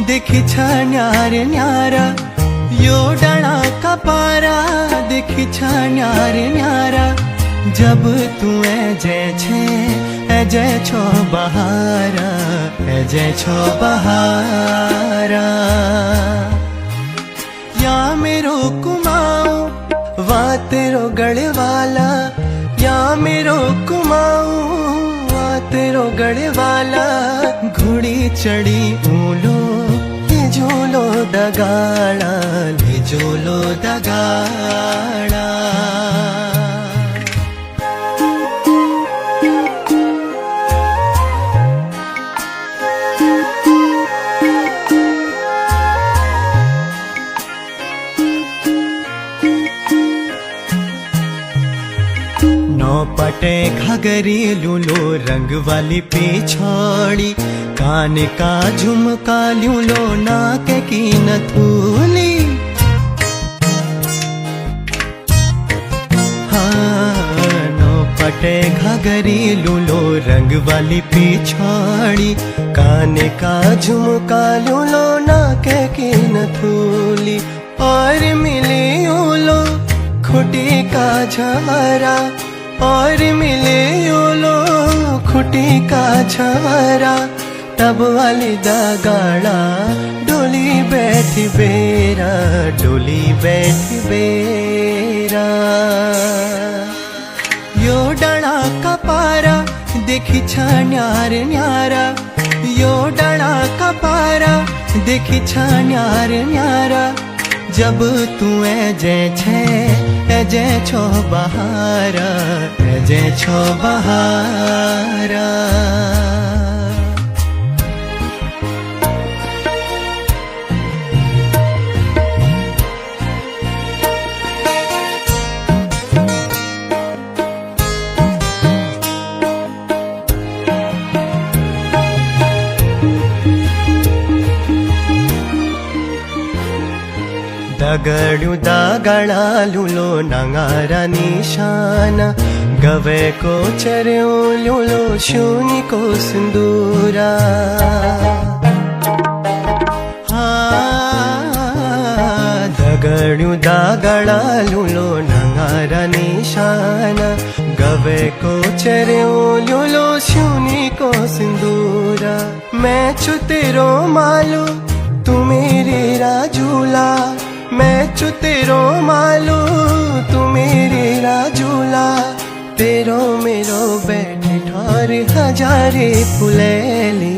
देखी छ न्यार न्यारा यो डाणा का पारा देखी छ न्यार न्यारा जब तू जय छो बहारा जय छो बहारा या मेरो कुमाऊं वा तेरो गले वाला या मेरो कुमाऊं वा तेरो गले वाला घोड़ी चढ़ी ऊलो ले झोलो दगाड़ा ले झोलो दगाड़ा पटे घगरी लूलो रंग वाली पिछाड़ी कान का झुमका लूलो नाक की नथुली हाँ नो पटे घगरी लूलो रंग वाली पिछाड़ी कान का झुमका लूलो नाक की नथुली और मिली ओलो खुटी का झवरा और मिले ओलो खुटी का छवरा तब वाली दगाड़ा डोली बैठी बेरा डोली बैठी बेरा यो डाणा का पारा देखी छ न्यार न्यारा यो डाणा का पारा देखी छ न्यार न्यारा जब तू जय छो बहारा जय छो बहारा दगड़ू दागड़ा लूलो नंगारा निशाना गवे को चर्यो लूलो शूनी को सिंदूरा दगड़ू दागड़ा लूलो नंगारा निशाना गवे को चर्यो लूलो शूनी को सिंदूरा मैं छु तेरो मालू तू मेरी राजूला मैं छु तेरो मालू तू मेरी राजूला तेरो मेरो बैठे ठौर हजारी फुलेली